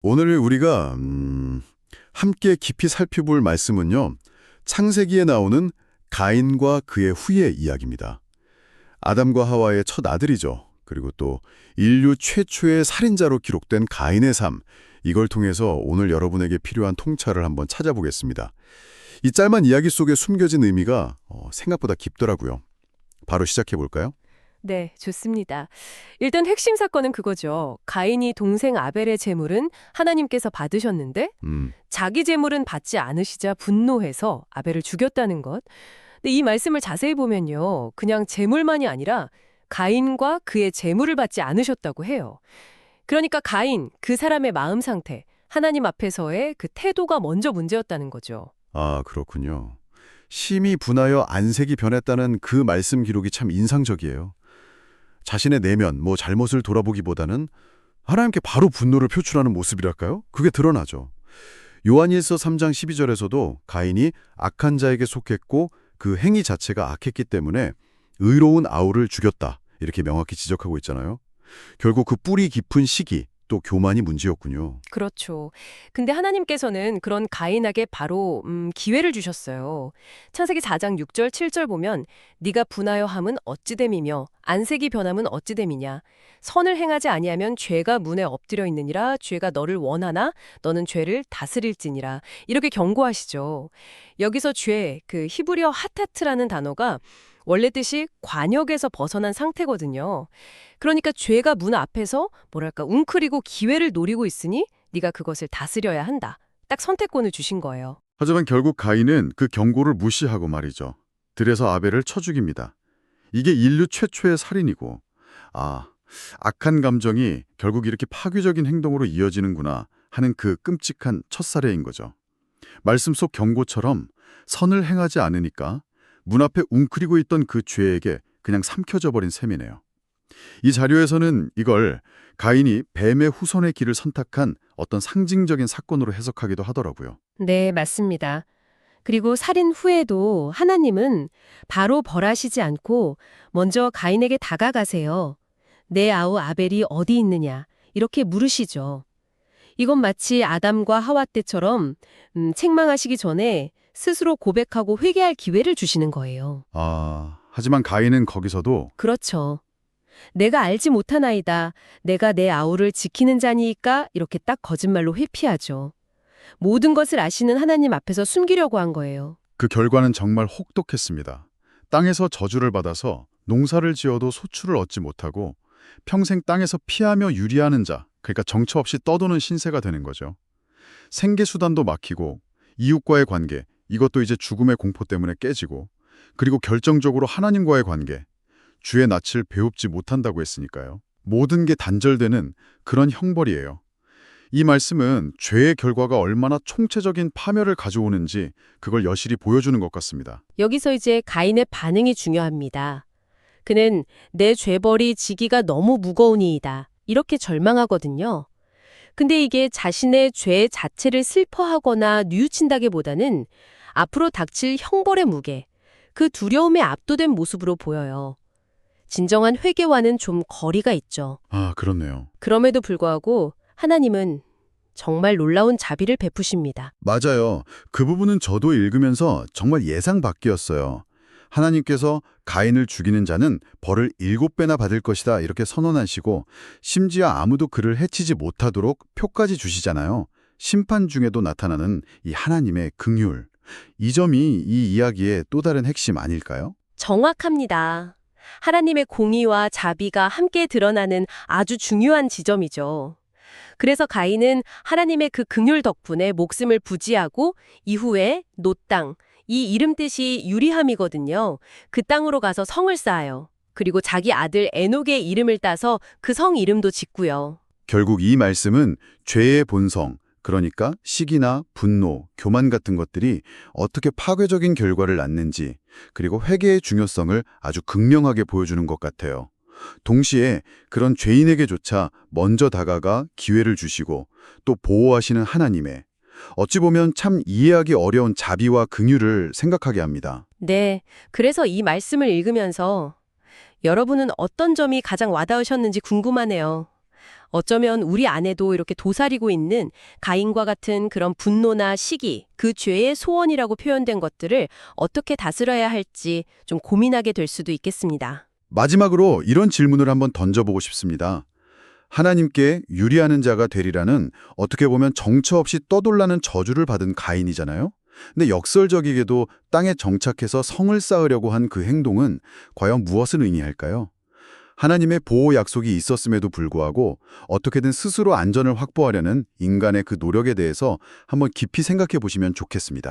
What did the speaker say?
오늘 우리가 함께 깊이 살펴볼 말씀은요. 창세기에 나오는 가인과 그의 후예 이야기입니다. 아담과 하와의 첫 아들이죠. 그리고 또 인류 최초의 살인자로 기록된 가인의 삶. 이걸 통해서 오늘 여러분에게 필요한 통찰을 한번 찾아보겠습니다. 이 짧은 이야기 속에 숨겨진 의미가 생각보다 깊더라고요. 바로 시작해 볼까요? 네, 좋습니다. 일단 핵심 사건은 그거죠. 가인이 동생 아벨의 제물은 하나님께서 받으셨는데 자기 제물은 받지 않으시자 분노해서 아벨을 죽였다는 것. 근데 이 말씀을 자세히 보면요. 그냥 제물만이 아니라 가인과 그의 제물을 받지 않으셨다고 해요. 그러니까 가인, 그 사람의 마음 상태, 하나님 앞에서의 그 태도가 먼저 문제였다는 거죠. 아, 그렇군요. 심히 분하여 안색이 변했다는 그 말씀 기록이 참 인상적이에요. 자신의 내면, 잘못을 돌아보기보다는 하나님께 바로 분노를 표출하는 모습이랄까요? 그게 드러나죠. 요한일서 3장 12절에서도 가인이 악한 자에게 속했고 그 행위 자체가 악했기 때문에 의로운 아우를 죽였다. 이렇게 명확히 지적하고 있잖아요. 결국 그 뿌리 깊은 시기, 또 교만이 문제였군요. 그렇죠. 근데 하나님께서는 그런 가인에게 바로 기회를 주셨어요. 창세기 4장 6절 7절 보면 네가 분하여 함은 어찌됨이며 안색이 변함은 어찌됨이냐 선을 행하지 아니하면 죄가 문에 엎드려 있느니라 죄가 너를 원하나 너는 죄를 다스릴지니라 이렇게 경고하시죠. 여기서 죄, 그 히브리어 하타트라는 단어가 원래 뜻이 관역에서 벗어난 상태거든요. 그러니까 죄가 문 앞에서 웅크리고 기회를 노리고 있으니 네가 그것을 다스려야 한다. 딱 선택권을 주신 거예요. 하지만 결국 가인은 그 경고를 무시하고 말이죠. 들에서 아벨을 쳐 죽입니다. 이게 인류 최초의 살인이고, 악한 감정이 결국 이렇게 파괴적인 행동으로 이어지는구나 하는 그 끔찍한 첫 사례인 거죠. 말씀 속 경고처럼 선을 행하지 않으니까 문 앞에 웅크리고 있던 그 죄에게 그냥 삼켜져 버린 셈이네요. 이 자료에서는 이걸 가인이 뱀의 후손의 길을 선택한 어떤 상징적인 사건으로 해석하기도 하더라고요. 네, 맞습니다. 그리고 살인 후에도 하나님은 바로 벌하시지 않고 먼저 가인에게 다가가세요. 내 아우 아벨이 어디 있느냐 이렇게 물으시죠. 이건 마치 아담과 하와 때처럼 책망하시기 전에 스스로 고백하고 회개할 기회를 주시는 거예요. 하지만 가인은 거기서도 그렇죠. 내가 알지 못하나이다. 내가 내 아우를 지키는 자니까 이렇게 딱 거짓말로 회피하죠. 모든 것을 아시는 하나님 앞에서 숨기려고 한 거예요. 그 결과는 정말 혹독했습니다. 땅에서 저주를 받아서 농사를 지어도 소출을 얻지 못하고 평생 땅에서 피하며 유리하는 자, 그러니까 정처 없이 떠도는 신세가 되는 거죠. 생계수단도 막히고 이웃과의 관계, 이것도 이제 죽음의 공포 때문에 깨지고 그리고 결정적으로 하나님과의 관계, 주의 낯을 배웁지 못한다고 했으니까요. 모든 게 단절되는 그런 형벌이에요. 이 말씀은 죄의 결과가 얼마나 총체적인 파멸을 가져오는지 그걸 여실히 보여주는 것 같습니다. 여기서 이제 가인의 반응이 중요합니다. 그는 내 죄벌이 지기가 너무 무거우니이다. 이렇게 절망하거든요. 근데 이게 자신의 죄 자체를 슬퍼하거나 뉘우친다기보다는 앞으로 닥칠 형벌의 무게, 그 두려움에 압도된 모습으로 보여요. 진정한 회개와는 좀 거리가 있죠. 그렇네요. 그럼에도 불구하고 하나님은 정말 놀라운 자비를 베푸십니다. 맞아요. 그 부분은 저도 읽으면서 정말 예상 밖이었어요. 하나님께서 가인을 죽이는 자는 벌을 7배나 받을 것이다 이렇게 선언하시고 심지어 아무도 그를 해치지 못하도록 표까지 주시잖아요. 심판 중에도 나타나는 이 하나님의 긍휼. 이 점이 이 이야기의 또 다른 핵심 아닐까요? 정확합니다. 하나님의 공의와 자비가 함께 드러나는 아주 중요한 지점이죠. 그래서 가인은 하나님의 그 긍휼 덕분에 목숨을 부지하고 이후에 노 땅, 이 이름 뜻이 유리함이거든요. 그 땅으로 가서 성을 쌓아요. 그리고 자기 아들 에녹의 이름을 따서 그 성 이름도 짓고요. 결국 이 말씀은 죄의 본성, 그러니까 시기나 분노, 교만 같은 것들이 어떻게 파괴적인 결과를 낳는지, 그리고 회개의 중요성을 아주 극명하게 보여주는 것 같아요. 동시에 그런 죄인에게조차 먼저 다가가 기회를 주시고 또 보호하시는 하나님의 어찌 보면 참 이해하기 어려운 자비와 긍휼을 생각하게 합니다. 네, 그래서 이 말씀을 읽으면서 여러분은 어떤 점이 가장 와닿으셨는지 궁금하네요. 어쩌면 우리 안에도 이렇게 도사리고 있는 가인과 같은 그런 분노나 시기, 그 죄의 소원이라고 표현된 것들을 어떻게 다스려야 할지 좀 고민하게 될 수도 있겠습니다. 마지막으로 이런 질문을 한번 던져보고 싶습니다. 하나님께 유리하는 자가 되리라는 어떻게 보면 정처 없이 떠돌라는 저주를 받은 가인이잖아요. 근데 역설적이게도 땅에 정착해서 성을 쌓으려고 한 그 행동은 과연 무엇을 의미할까요? 하나님의 보호 약속이 있었음에도 불구하고 어떻게든 스스로 안전을 확보하려는 인간의 그 노력에 대해서 한번 깊이 생각해 보시면 좋겠습니다.